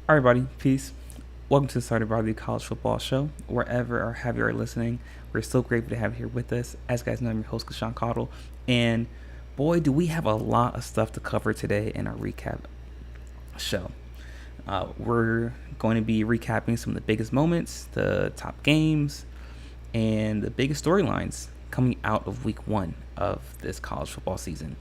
All right, everybody, peace. Welcome to the Stby College Football Show. Wherever or have you are listening, we're so grateful to have you here with us. As you guys know, I'm your host, Sean Cottle, and boy, do we have a lot of stuff to cover today in our recap show. We're going to be recapping some of the biggest moments, the top games, and the biggest storylines coming out of week one of this college football season.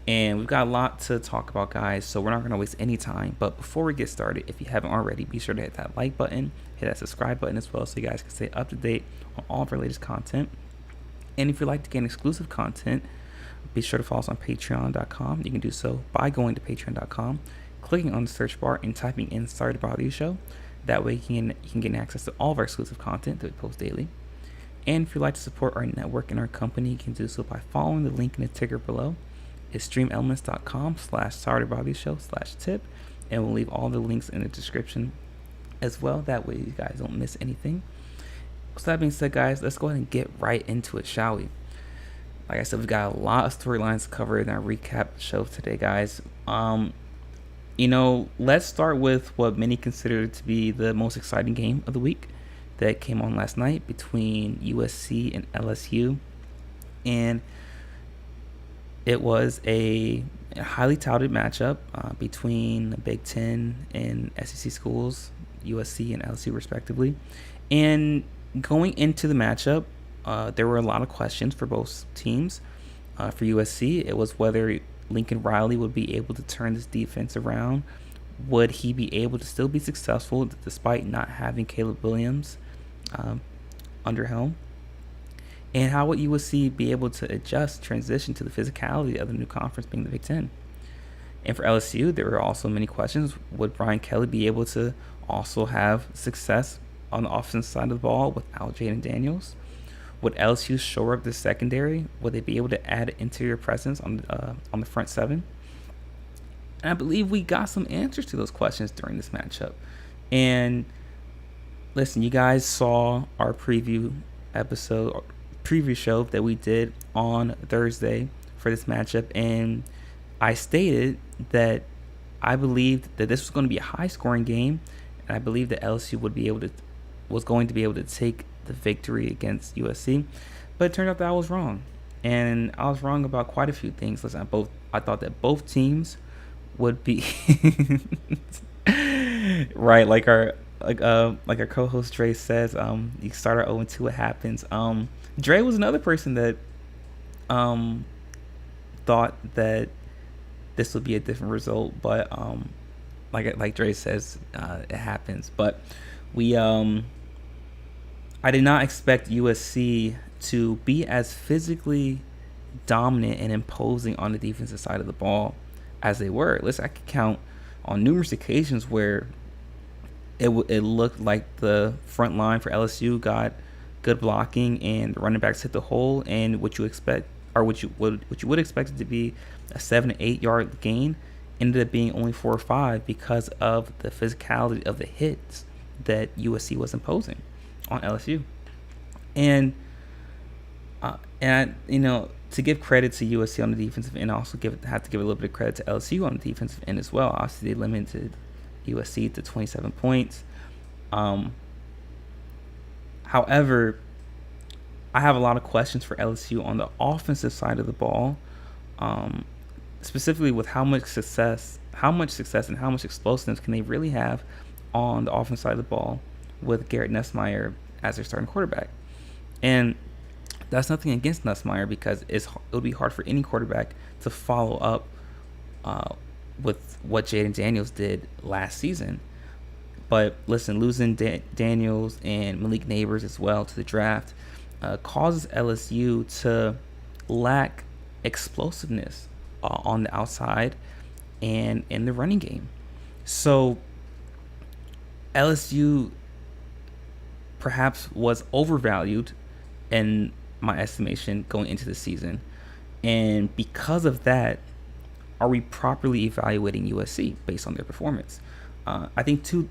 And we've got a lot to talk about, guys, so we're not going to waste any time. But before we get started, if you haven't already, be sure to hit that like button, hit that subscribe button as well, so you guys can stay up to date on all of our latest content. And if you'd like to get exclusive content, be sure to follow us on patreon.com. You can do so by going to patreon.com, clicking on the search bar, and typing in Stby Show. That way you can get access to all of our exclusive content that we post daily. And if you'd like to support our network and our company, you can do so by following the link in the ticker below. It's streamelements.com/StbyShow/tip, and we'll leave all the links in the description as well. That way you guys don't miss anything. So that being said, guys, let's go ahead and get right into it, shall we? Like I said, we've got a lot of storylines to cover in our recap show today, guys. Let's start with what many consider to be the most exciting game of the week that came on last night between USC and LSU. And it was a highly touted matchup between the Big Ten and SEC schools, USC and LSU respectively. And going into the matchup, there were a lot of questions for both teams. For USC, it was whether Lincoln Riley would be able to turn this defense around. Would he be able to still be successful despite not having Caleb Williams under helm? And how would USC be able to transition to the physicality of the new conference being the Big Ten? And for LSU, there were also many questions. Would Brian Kelly be able to also have success on the offensive side of the ball without Jaden Daniels? Would LSU shore up the secondary? Would they be able to add interior presence on the front seven? And I believe we got some answers to those questions during this matchup. And listen, you guys saw our preview show that we did on Thursday for this matchup, and I stated that I believed that this was going to be a high-scoring game, and I believed that LSU was going to be able to take the victory against USC, but it turned out that I was wrong, and I was wrong about quite a few things. Listen, I thought that both teams would be right, like our co-host Dre says, you start at 0-2, it happens. Dre was another person that thought that this would be a different result, but like Dre says, it happens. But I did not expect USC to be as physically dominant and imposing on the defensive side of the ball as they were. Listen, I could count on numerous occasions where it looked like the front line for LSU got good blocking and the running backs hit the hole, and what you would expect it to be a 7 to 8 yard gain ended up being only 4 or 5 because of the physicality of the hits that USC was imposing on LSU. And to give credit to USC on the defensive end, I also have to give a little bit of credit to LSU on the defensive end as well. Obviously, they limited USC to 27 points. However, I have a lot of questions for LSU on the offensive side of the ball, specifically with how much success and how much explosiveness can they really have on the offensive side of the ball with Garrett Nussmeier as their starting quarterback. And that's nothing against Nussmeier, because it'll be hard for any quarterback to follow up with what Jaden Daniels did last season. But listen, losing Daniels and Malik Neighbors as well to the draft causes LSU to lack explosiveness on the outside and in the running game. So LSU perhaps was overvalued in my estimation going into the season. And because of that, are we properly evaluating USC based on their performance? I believe two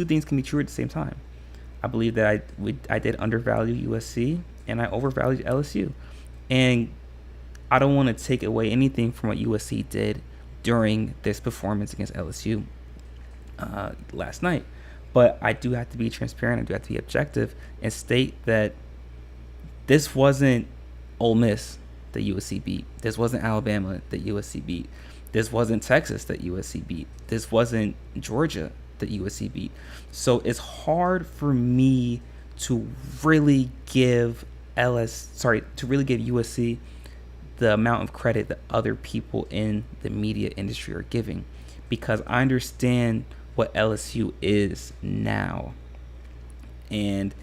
things can be true at the same time. I believe that I did undervalue USC and I overvalued LSU. And I don't want to take away anything from what USC did during this performance against LSU. last night. But I do have to be transparent. I do have to be objective and state that this wasn't Ole Miss that USC beat. This wasn't Alabama that USC beat. This wasn't Texas that USC beat. This wasn't Georgia that USC beat. So it's hard for me to really give USC the amount of credit that other people in the media industry are giving, because I understand what LSU is now, and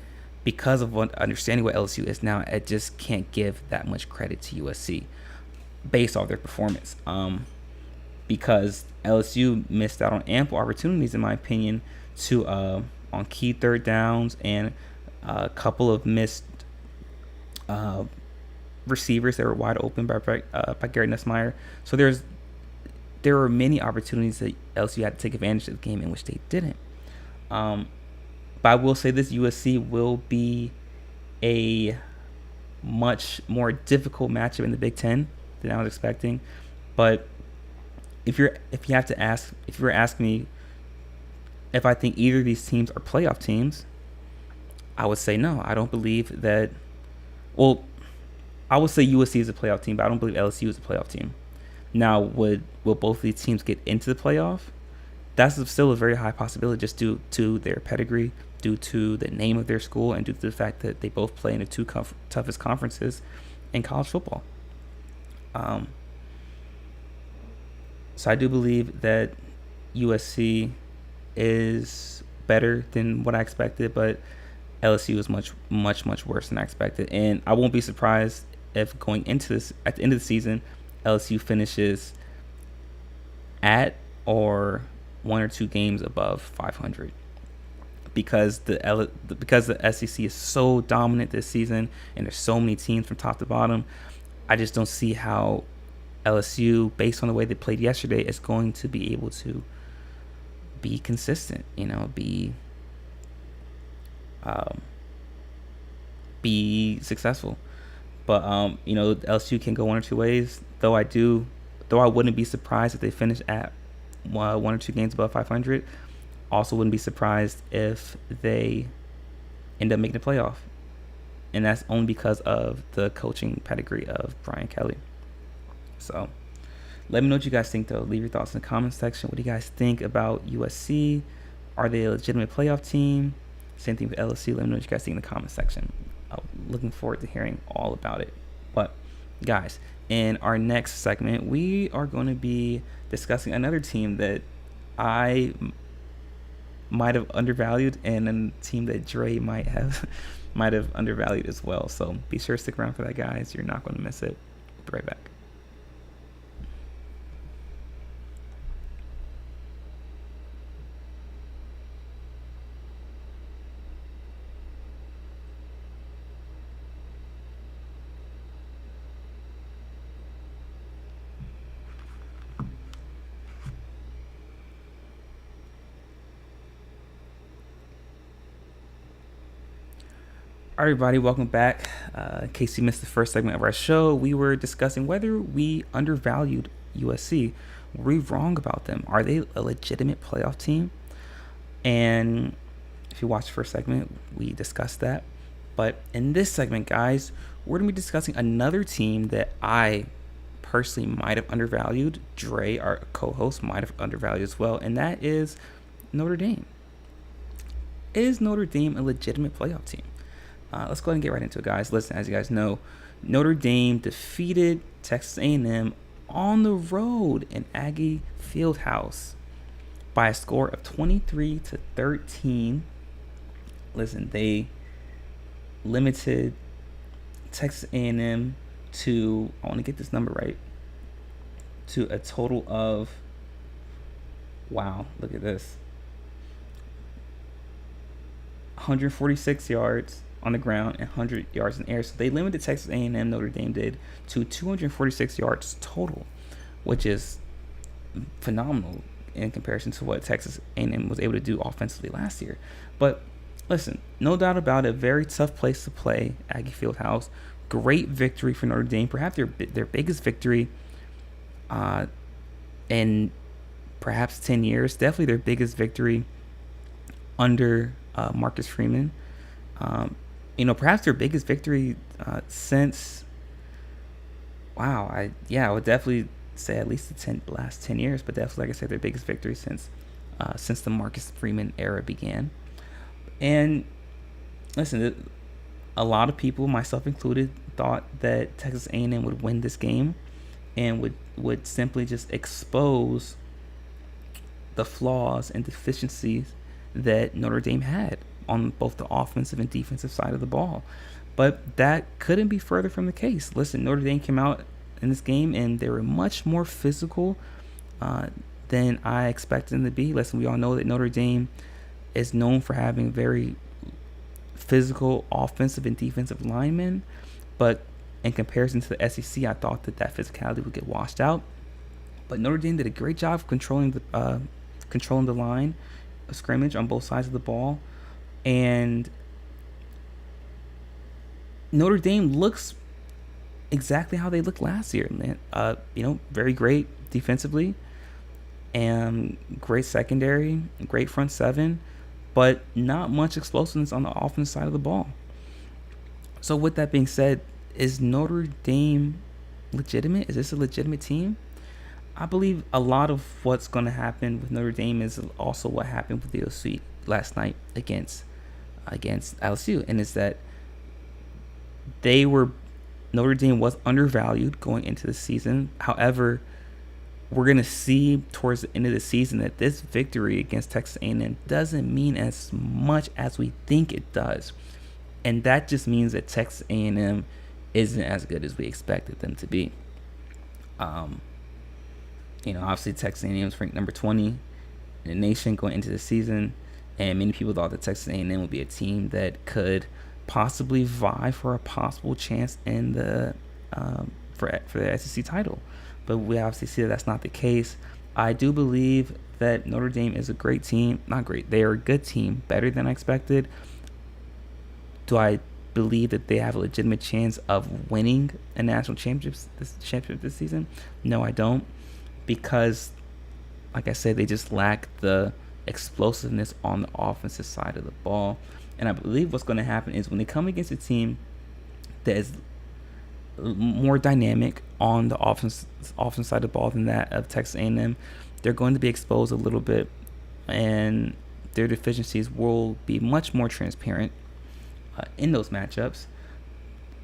because of understanding what LSU is now, I just can't give that much credit to USC based off their performance. Because LSU missed out on ample opportunities, in my opinion, to on key third downs, and a couple of missed receivers that were wide open by Garrett Nussmeier. So there were many opportunities that LSU had to take advantage of the game in which they didn't. But I will say this: USC will be a much more difficult matchup in the Big Ten than I was expecting. But if you were asking me if I think either of these teams are playoff teams, I would say no. I don't believe that. Well, I would say USC is a playoff team, but I don't believe LSU is a playoff team. Now, will both of these teams get into the playoff? That's still a very high possibility, just due to their pedigree, due to the name of their school, and due to the fact that they both play in the two toughest conferences in college football. So I do believe that USC is better than what I expected, but LSU is much, much, much worse than I expected. And I won't be surprised if going into this, at the end of the season, LSU finishes at or one or two games above 500, because the SEC is so dominant this season, and there's so many teams from top to bottom. I just don't see how LSU, based on the way they played yesterday, is going to be able to be consistent. Be successful. But LSU can go one or two ways. Though I wouldn't be surprised if they finish at one or two games above 500. Also wouldn't be surprised if they end up making the playoff. And that's only because of the coaching pedigree of Brian Kelly. So let me know what you guys think, though. Leave your thoughts in the comments section. What do you guys think about USC? Are they a legitimate playoff team? Same thing with LSU. Let me know what you guys think in the comments section. I'm looking forward to hearing all about it. But guys, in our next segment, we are going to be discussing another team that I might have undervalued, and a team that Dre might have undervalued as well. So be sure to stick around for that, guys. You're not going to miss it. We'll be right back. All right, everybody, welcome back. In case you missed the first segment of our show, we were discussing whether we undervalued USC. Were we wrong about them? Are they a legitimate playoff team? And if you watched the first segment, we discussed that. But in this segment, guys, we're going to be discussing another team that I personally might have undervalued. Dre, our co-host, might have undervalued as well, and that is Notre Dame. Is Notre Dame a legitimate playoff team? Let's go ahead and get right into it, guys. Listen, as you guys know, Notre Dame defeated Texas A&M on the road in Aggie Fieldhouse by a score of 23-13. Listen, they limited Texas A&M to, I want to get this number right, to a total of, wow, look at this, 146 yards on the ground and 100 yards in the air. So they limited Texas A&M, Notre Dame did, to 246 yards total, which is phenomenal in comparison to what Texas A&M was able to do offensively last year. But listen, no doubt about it, very tough place to play, Aggie Fieldhouse. Great victory for Notre Dame, perhaps their biggest victory in perhaps 10 years. Definitely their biggest victory under Marcus Freeman. Perhaps their biggest victory since, wow, I would definitely say at least the last 10 years, but definitely, like I said, their biggest victory since the Marcus Freeman era began. And listen, a lot of people, myself included, thought that Texas A&M would win this game and would simply just expose the flaws and deficiencies that Notre Dame had on both the offensive and defensive side of the ball. But that couldn't be further from the case. Listen, Notre Dame came out in this game and they were much more physical than I expected them to be. Listen, we all know that Notre Dame is known for having very physical offensive and defensive linemen, but in comparison to the SEC, I thought that physicality would get washed out. But Notre Dame did a great job of controlling the line of scrimmage on both sides of the ball, and Notre Dame looks exactly how they looked last year. Very great defensively, and great secondary, great front seven, but not much explosiveness on the offensive side of the ball. So with that being said, is Notre Dame legitimate? Is this a legitimate team? I believe a lot of what's going to happen with Notre Dame is also what happened with the OC last night against LSU, and is that Notre Dame was undervalued going into the season. However, we're going to see towards the end of the season that this victory against Texas A&M doesn't mean as much as we think it does. And that just means that Texas A&M isn't as good as we expected them to be. Obviously Texas A&M is ranked number 20 in the nation going into the season, and many people thought that Texas A&M would be a team that could possibly vie for a possible chance in the for the SEC title. But we obviously see that that's not the case. I do believe that Notre Dame is a great team. Not great. They are a good team, better than I expected. Do I believe that they have a legitimate chance of winning a national championship this season? No, I don't. Because, like I said, they just lack the explosiveness on the offensive side of the ball. And I believe what's going to happen is when they come against a team that is more dynamic on the offense side of the ball than that of Texas A&M, they're going to be exposed a little bit, and their deficiencies will be much more transparent in those matchups.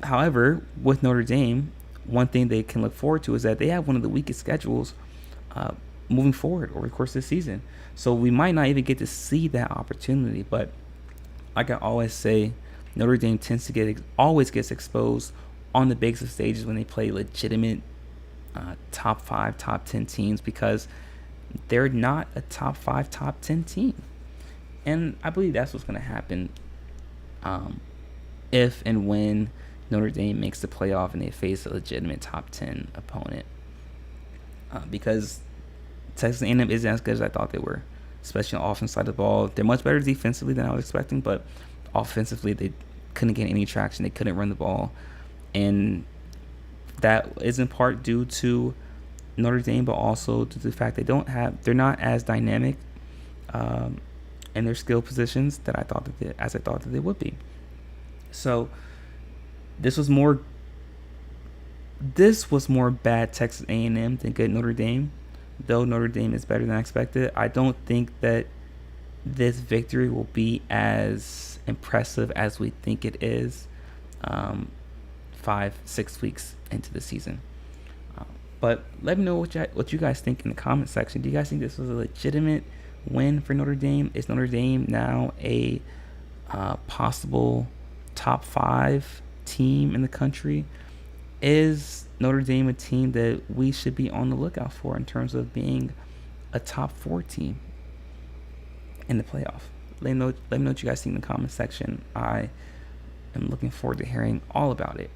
However, with Notre Dame, one thing they can look forward to is that they have one of the weakest schedules moving forward over the course of the season. So we might not even get to see that opportunity. But like I always say, Notre Dame tends to always gets exposed on the biggest of stages when they play legitimate top 5, top 10 teams, because they're not a top 5, top 10 team. And I believe that's what's going to happen if and when Notre Dame makes the playoff and they face a legitimate top 10 opponent. Because Texas A&M isn't as good as I thought they were, especially on the offensive side of the ball. They're much better defensively than I was expecting, but offensively they couldn't get any traction. They couldn't run the ball. And that is in part due to Notre Dame, but also due to the fact they're not as dynamic in their skill positions that I thought that they would be. So this was more bad Texas A&M than good Notre Dame. Though Notre Dame is better than I expected, I don't think that this victory will be as impressive as we think it is 5-6 weeks into the season. But let me know what you guys think in the comment section. Do you guys think this was a legitimate win for Notre Dame? Is Notre Dame now a possible top 5 team in the country? Is Notre Dame a team that we should be on the lookout for in terms of being a top 4 team in the playoff? Let me know what you guys think in the comment section. I am looking forward to hearing all about it.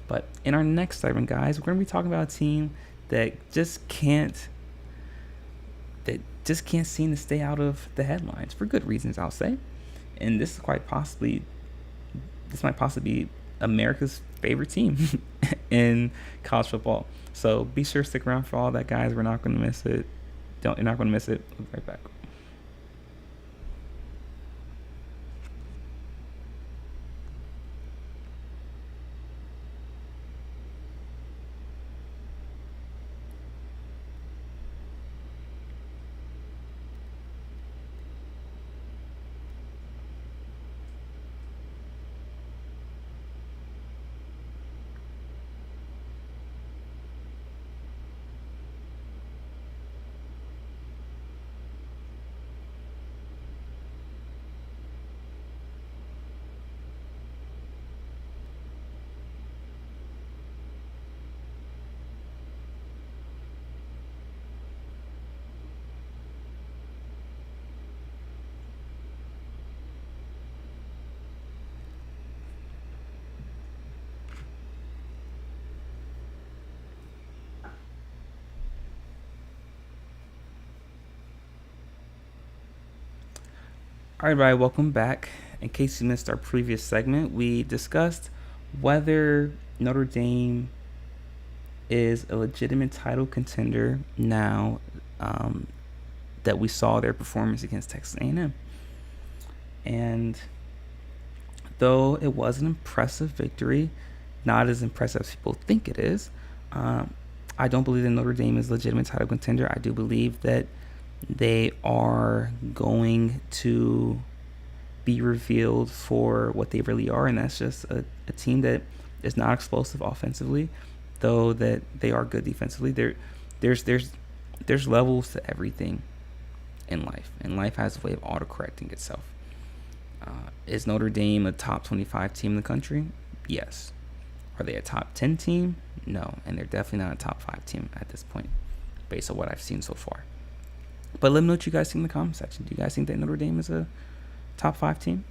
But in our next segment, guys, we're going to be talking about a team that just can't seem to stay out of the headlines for good reasons, I'll say. And this might possibly be America's favorite team in college football. So be sure to stick around for all that, guys. We're not going to miss it. You're not going to miss it. We'll be right back. All right, everybody, welcome back. In case you missed our previous segment, we discussed whether Notre Dame is a legitimate title contender now that we saw their performance against Texas A&M. And though it was an impressive victory, not as impressive as people think it is, I don't believe that Notre Dame is a legitimate title contender. I do believe that they are going to be revealed for what they really are, and that's just a team that is not explosive offensively, though that they are good defensively. There's levels to everything in life, and life has a way of auto-correcting itself. Is Notre Dame a top 25 team in the country? Yes. Are they a top 10 team? No, and they're definitely not a top 5 team at this point, based on what I've seen so far. But let me know what you guys think in the comment section. Do you guys think that Notre Dame is a top 5 team?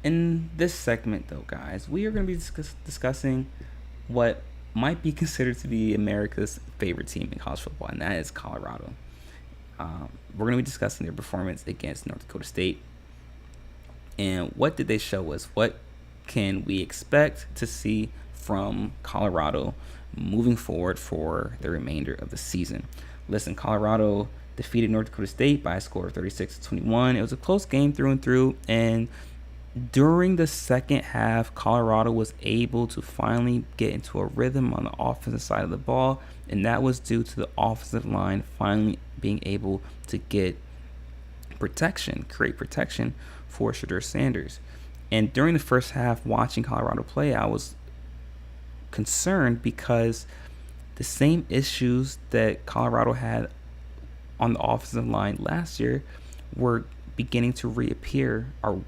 In this segment, though, guys, we are going to be discussing what might be considered to be America's favorite team in college football, and that is Colorado. We're going to be discussing their performance against North Dakota State. And what did they show us? What can we expect to see from Colorado moving forward for the remainder of the season? Listen, Colorado defeated North Dakota State by a score of 36-21. It was a close game through and through, and during the second half, Colorado was able to finally get into a rhythm on the offensive side of the ball, and that was due to the offensive line finally being able to get create protection for Shedeur Sanders. And during the first half, watching Colorado play, I was concerned because the same issues that Colorado had on the offensive line last year were beginning to reappear, or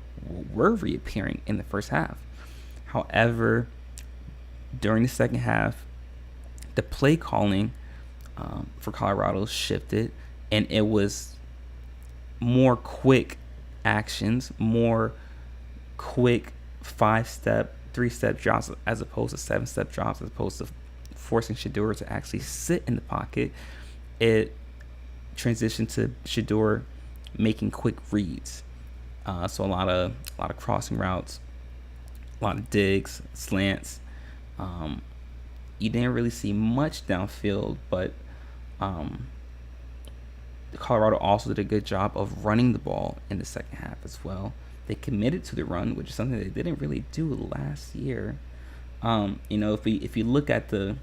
were reappearing in the first half. However, during the second half, the play calling for Colorado shifted, and it was more quick actions, more quick 5-step, 3-step drops as opposed to 7-step drops, as opposed to forcing Shedeur to actually sit in the pocket. It transitioned to Shedeur making quick reads. So a lot of crossing routes, a lot of digs, slants. You didn't really see much downfield, but Colorado also did a good job of running the ball in the second half as well. They committed to the run, which is something they didn't really do last year. If you look at the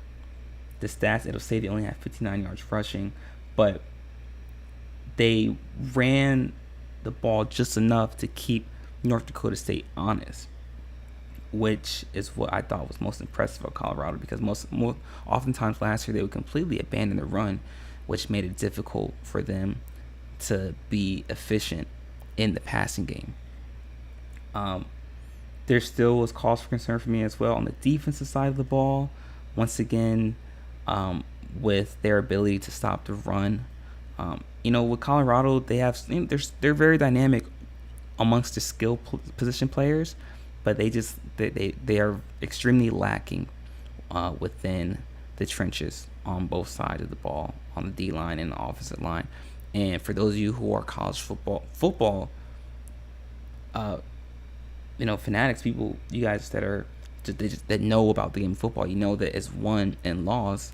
stats, it'll say they only had 59 yards rushing, but they ran the ball just enough to keep North Dakota State honest, which is what I thought was most impressive of Colorado, because more oftentimes last year they would completely abandon the run, which made it difficult for them to be efficient in the passing game. There still was cause for concern for me as well on the defensive side of the ball. Once again, with their ability to stop the run. With Colorado, they're very dynamic amongst the skill position players, but they are extremely lacking within the trenches on both sides of the ball, on the D line and the offensive line. And for those of you who are college football fanatics, people, you guys that are that know about the game of football, you know that it's won and lost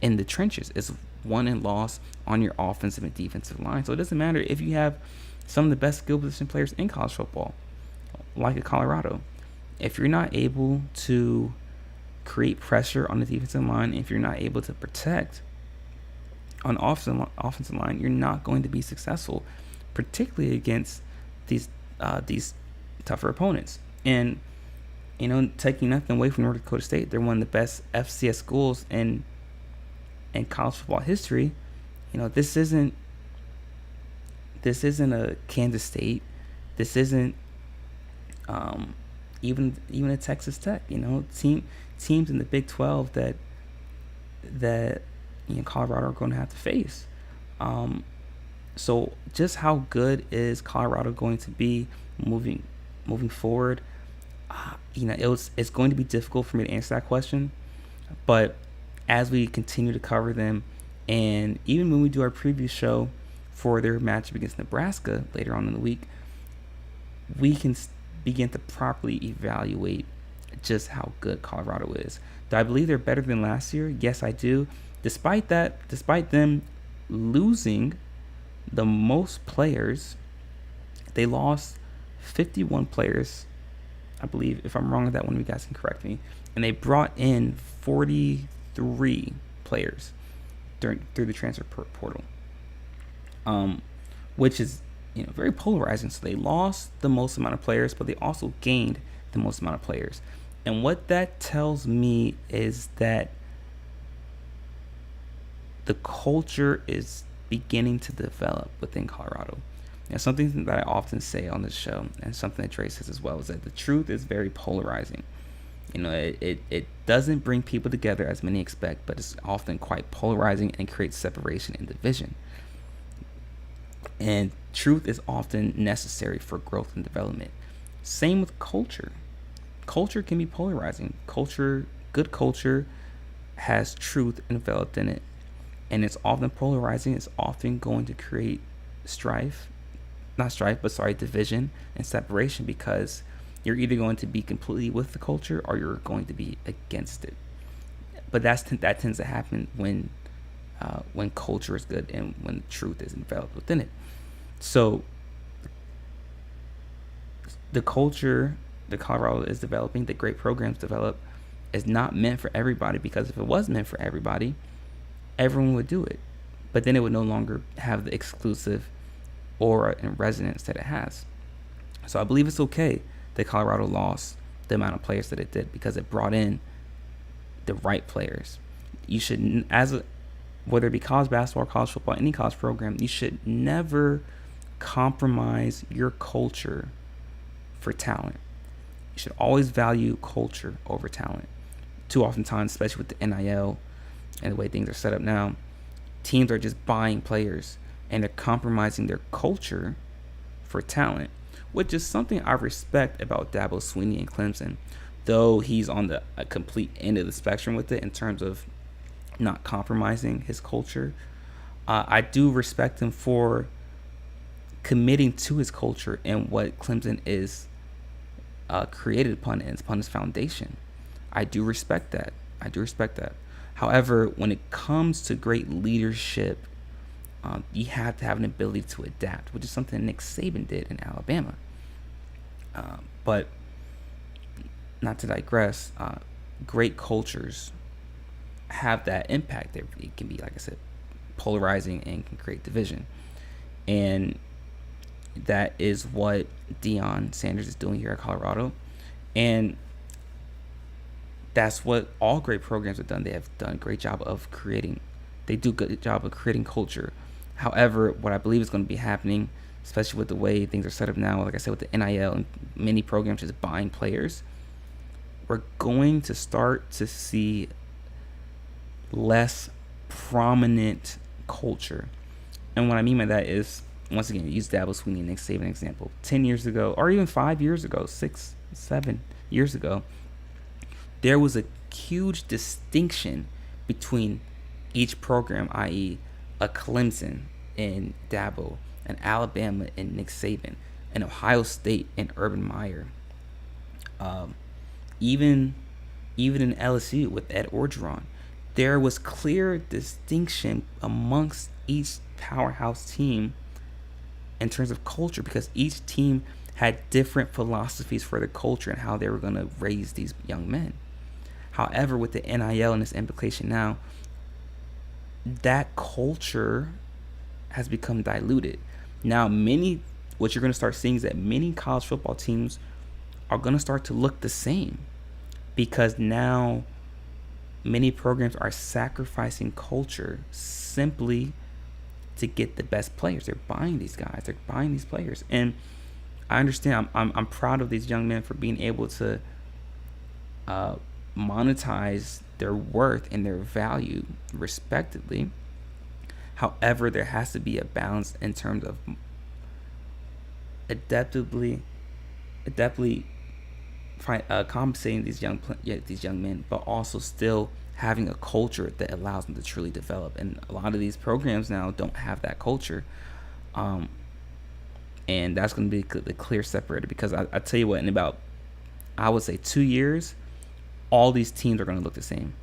in the trenches. It's won and lost on your offensive and defensive line. So it doesn't matter if you have some of the best skill position players in college football, like a Colorado. If you're not able to create pressure on the defensive line, if you're not able to protect on offensive line, you're not going to be successful, particularly against these tougher opponents. And taking nothing away from North Dakota State, they're one of the best FCS schools in college football history. This isn't a Kansas State. This isn't even a Texas Tech. Teams in the Big 12 that Colorado are going to have to face. So just how good is Colorado going to be moving forward? It's going to be difficult for me to answer that question, but as we continue to cover them, and even when we do our preview show for their matchup against Nebraska later on in the week, we can begin to properly evaluate just how good Colorado is. Do I believe they're better than last year? Yes, I do. Despite them losing the most players, they lost 51 players, I believe. If I'm wrong with that one, you guys can correct me. And they brought in 43 players through the transfer portal, which is very polarizing. So they lost the most amount of players, but they also gained the most amount of players. And what that tells me is that the culture is beginning to develop within Colorado. Now, something that I often say on this show, and something that Trey says as well, is that the truth is very polarizing. It doesn't bring people together as many expect, but it's often quite polarizing and creates separation and division. And truth is often necessary for growth and development. Same with culture. Culture can be polarizing. Good culture has truth enveloped in it. And it's often polarizing. It's often going to create division and separation, because you're either going to be completely with the culture or you're going to be against it. But that tends to happen when culture is good and when truth is enveloped within it. So the culture that Colorado is developing, the great programs develop, is not meant for everybody, because if it was meant for everybody, everyone would do it. But then it would no longer have the exclusive aura and resonance that it has. So I believe it's okay that Colorado lost the amount of players that it did, because it brought in the right players. You should, whether it be college basketball, college football, any college program, you should never compromise your culture for talent. You should always value culture over talent. Too often times, especially with the NIL and the way things are set up now, teams are just buying players and they're compromising their culture for talent, which is something I respect about Dabo Swinney and Clemson, though he's on the complete end of the spectrum with it in terms of not compromising his culture. I do respect him for committing to his culture and what Clemson is created upon his foundation. I do respect that. However, when it comes to great leadership, you have to have an ability to adapt, which is something Nick Saban did in Alabama. But not to digress, great cultures have that impact. It can be, like I said, polarizing and can create division. And that is what Deion Sanders is doing here at Colorado. And that's what all great programs have done. They have done a great job of creating culture. However, what I believe is going to be happening, especially with the way things are set up now, like I said, with the NIL and many programs just buying players, we're going to start to see less prominent culture. And what I mean by that is, once again, use Dabo Swinney and Nick Saban example. 10 years ago, or even 5 years ago, 6, 7 years ago, there was a huge distinction between each program, i.e. a Clemson and Dabo, an Alabama and Nick Saban, an Ohio State and Urban Meyer, even in LSU with Ed Orgeron. there was clear distinction amongst each powerhouse team in terms of culture, because each team had different philosophies for the culture and how they were going to raise these young men. However, with the NIL and its implication now, that culture has become diluted. Now, what you're going to start seeing is that many college football teams are going to start to look the same, because now many programs are sacrificing culture simply to get the best players. They're buying these guys. They're buying these players. And I understand. I'm proud of these young men for being able to monetize their worth and their value respectively. However, there has to be a balance in terms of adeptly compensating these young men, but also still having a culture that allows them to truly develop. And a lot of these programs now don't have that culture, and that's going to be the clear separator. Because I tell you what, in about, I would say, 2 years, all these teams are going to look the same.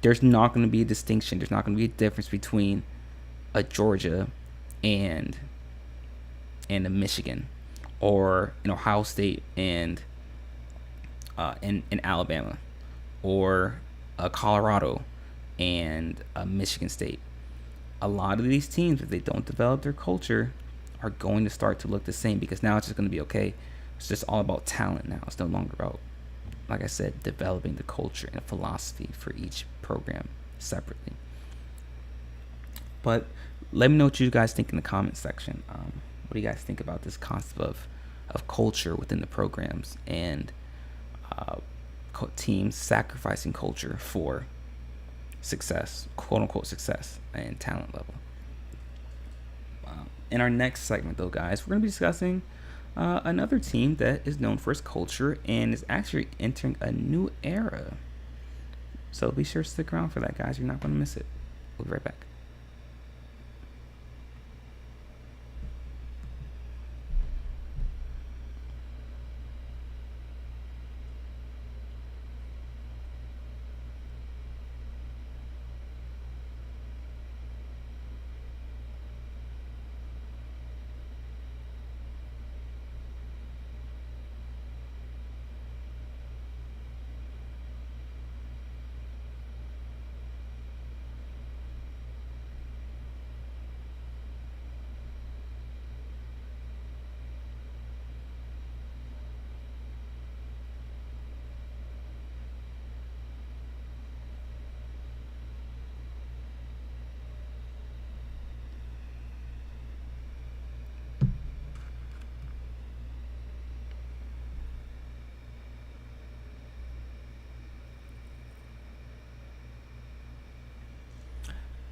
There's not going to be a distinction. There's not going to be a difference between a Georgia and a Michigan, or an Ohio State and in Alabama, or a Colorado and a Michigan State. A lot of these teams, if they don't develop their culture, are going to start to look the same, because now it's just going to be okay. It's just all about talent now. It's no longer about, like I said, developing the culture and philosophy for each program separately. But let me know what you guys think in the comment section. What do you guys think about this concept of culture within the programs, and teams sacrificing culture for success, quote unquote success, and talent level? In our next segment, though, guys, we're going to be discussing another team that is known for its culture and is actually entering a new era. So be sure to stick around for that, guys. You're not going to miss it. We'll be right back.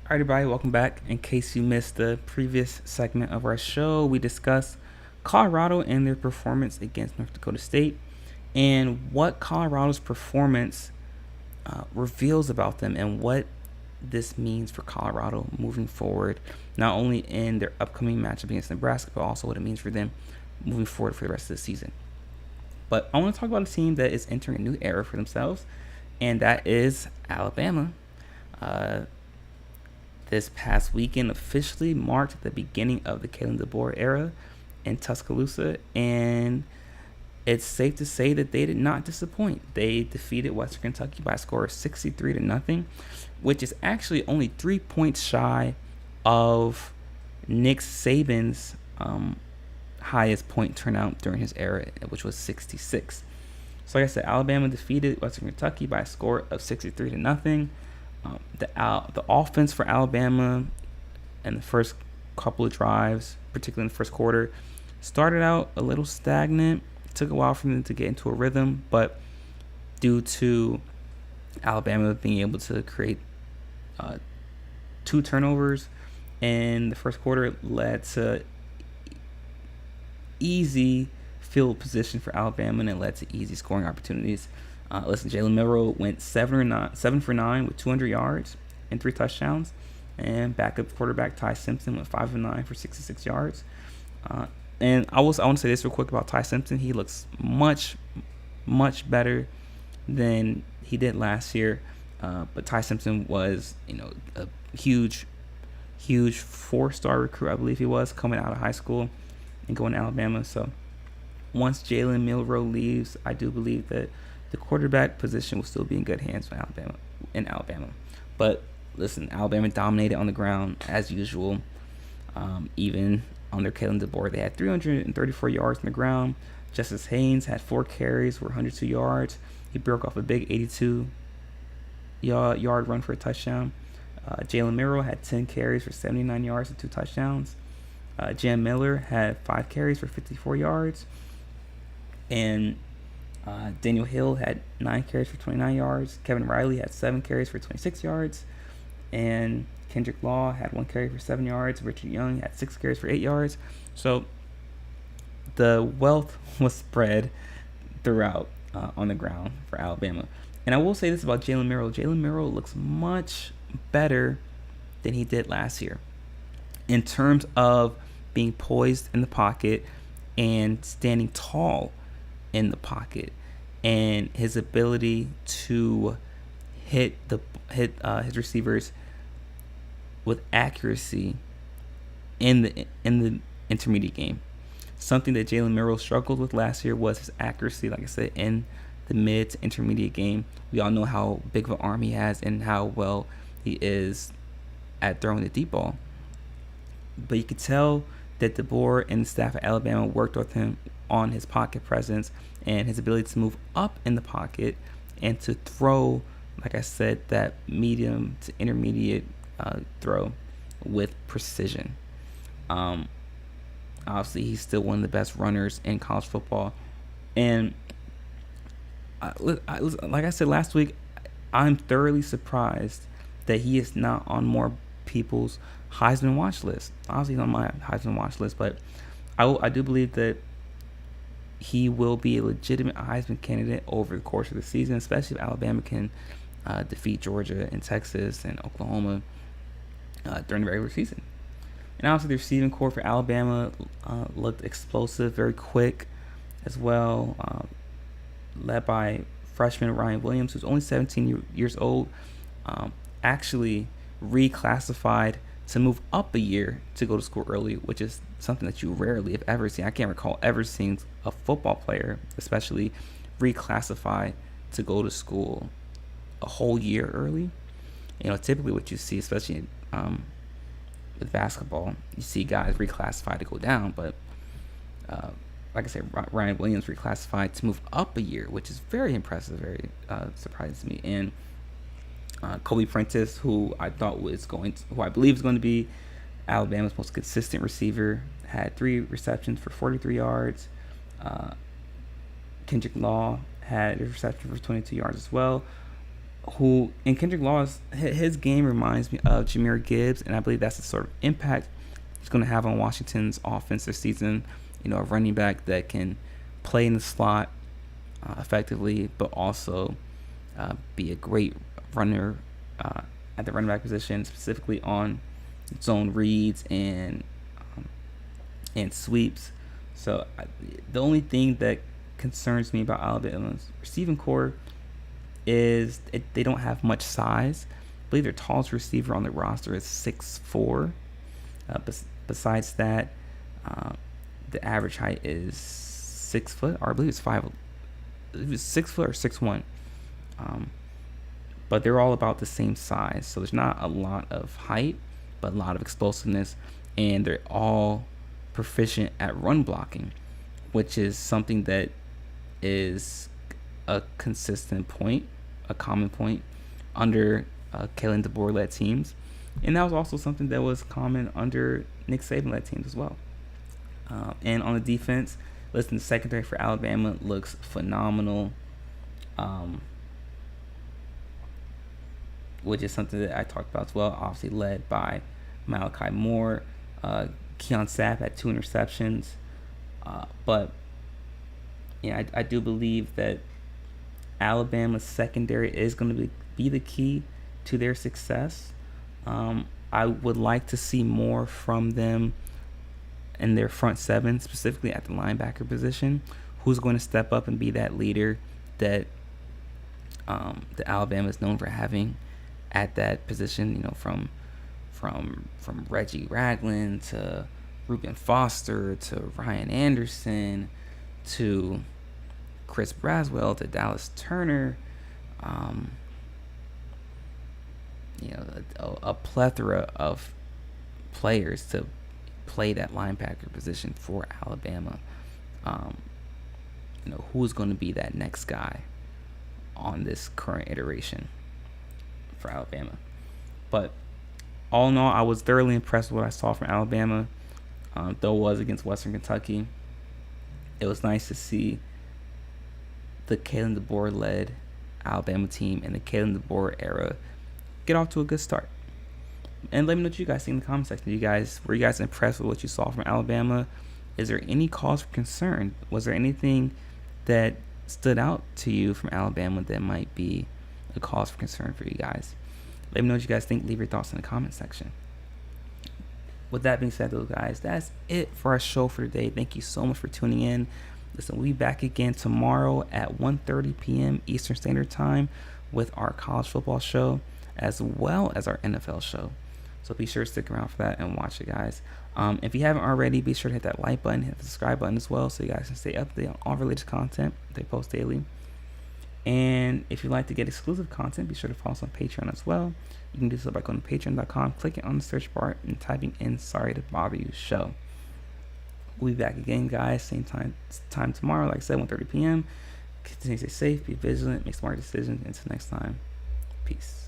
All right, everybody, welcome back. In case you missed the previous segment of our show, we discussed Colorado and their performance against North Dakota State, and what Colorado's performance reveals about them, and what this means for Colorado moving forward, not only in their upcoming matchup against Nebraska, but also what it means for them moving forward for the rest of the season. But I want to talk about a team that is entering a new era for themselves, and that is Alabama. This past weekend officially marked the beginning of the Kalen DeBoer era in Tuscaloosa, and it's safe to say that they did not disappoint. They defeated Western Kentucky by a score of 63-0, which is actually only 3 points shy of Nick Saban's highest point turnout during his era, which was 66. So like I said, Alabama defeated Western Kentucky by a score of 63-0. The offense for Alabama in the first couple of drives, particularly in the first quarter, started out a little stagnant. It took a while for them to get into a rhythm, but due to Alabama being able to create 2 turnovers in the first quarter, led to easy field position for Alabama, and it led to easy scoring opportunities. Jalen Milroe went 7 for 9 with 200 yards and 3 touchdowns. And backup quarterback Ty Simpson went 5 of 9 for 66 yards. And I want to say this real quick about Ty Simpson. He looks much, much better than he did last year. But Ty Simpson was, a huge, huge 4-star recruit, I believe he was, coming out of high school and going to Alabama. So once Jalen Milroe leaves, I do believe that the quarterback position will still be in good hands for Alabama. But listen, Alabama dominated on the ground as usual. Even under Kalen DeBoer, they had 334 yards on the ground. Justice Haynes had 4 carries for 102 yards. He broke off a big 82-yard run for a touchdown. Jalen Milroe had 10 carries for 79 yards and 2 touchdowns. Jam Miller had 5 carries for 54 yards. And Daniel Hill had 9 carries for 29 yards. Kevin Riley had 7 carries for 26 yards. And Kendrick Law had 1 carry for 7 yards. Richard Young had 6 carries for 8 yards. So the wealth was spread throughout on the ground for Alabama. And I will say this about Jalen Milroe. Jalen Milroe looks much better than he did last year in terms of being poised in the pocket and standing tall in the pocket, and his ability to hit his receivers with accuracy in the intermediate game. Something that Jalen Milroe struggled with last year was his accuracy, like I said, in the mid to intermediate game. We all know how big of an arm he has and how well he is at throwing the deep ball. But you could tell that DeBoer and the staff at Alabama worked with him on his pocket presence and his ability to move up in the pocket and to throw, like I said, that medium to intermediate throw with precision. Obviously, he's still one of the best runners in college football. And like I said last week, I'm thoroughly surprised that he is not on more people's Heisman watch list. Obviously, he's on my Heisman watch list, but I do believe that he will be a legitimate Heisman candidate over the course of the season, especially if Alabama can defeat Georgia and Texas and Oklahoma during the regular season. And obviously, the receiving core for Alabama looked explosive, very quick as well, led by freshman Ryan Williams, who's only 17 years old, actually reclassified to move up a year to go to school early, which is something that you rarely have ever seen. I can't recall ever seeing a football player, especially, reclassify to go to school a whole year early. Typically what you see, especially with basketball, you see guys reclassify to go down, but like I said, Ryan Williams reclassified to move up a year, which is very impressive, very surprising to me. And Kobe Prentice, who I believe is going to be Alabama's most consistent receiver, had 3 receptions for 43 yards. Kendrick Law had a reception for 22 yards as well. Kendrick Law's his game reminds me of Jahmyr Gibbs, and I believe that's the sort of impact he's going to have on Washington's offense this season. A running back that can play in the slot effectively, but also be a great runner at the running back position, specifically on zone reads and sweeps. So the only thing that concerns me about Alabama's receiving core is they don't have much size. I believe their tallest receiver on the roster is 6'4". Besides that, the average height is 6 foot, or I believe it's 5. It was 6 foot or 6'1". But they're all about the same size, so there's not a lot of height, but a lot of explosiveness, and they're all proficient at run blocking, which is something that is a consistent point, a common point under Kalen DeBoer-led teams, and that was also something that was common under Nick Saban-led teams as well. And on the defense, listen, the secondary for Alabama looks phenomenal, which is something that I talked about as well, obviously led by Malachi Moore. Keon Sapp had 2 interceptions. But I do believe that Alabama's secondary is going to be the key to their success. I would like to see more from them in their front 7, specifically at the linebacker position, who's going to step up and be that leader that that Alabama is known for having at that position. From Reggie Ragland to Reuben Foster to Ryan Anderson to Chris Braswell to Dallas Turner. Um, a plethora of players to play that linebacker position for Alabama. Um, who's going to be that next guy on this current iteration for Alabama? But all in all, I was thoroughly impressed with what I saw from Alabama. Though it was against Western Kentucky, it was nice to see the Kalen DeBoer-led Alabama team and the Kalen DeBoer era get off to a good start. And let me know what you guys think in the comment section. Were you guys impressed with what you saw from Alabama? Is there any cause for concern? Was there anything that stood out to you from Alabama that might be a cause for concern for you guys? Let me know what you guys think. Leave your thoughts in the comment section. With that being said, though, guys, that's it for our show for today. Thank you so much for tuning in. Listen, we'll be back again tomorrow at 1:30 p.m. Eastern Standard Time with our college football show as well as our NFL show. So be sure to stick around for that and watch it, guys. If you haven't already, be sure to hit that like button, hit the subscribe button as well, so you guys can stay up to date on all related content they post daily. And if you'd like to get exclusive content, be sure to follow us on Patreon as well. You can do so by going to patreon.com, clicking on the search bar, and typing in "Sorry to Bother You" show. We'll be back again, guys, same time tomorrow, like I said, 1:30 p.m. Continue to stay safe, be vigilant, make smart decisions. Until next time, peace.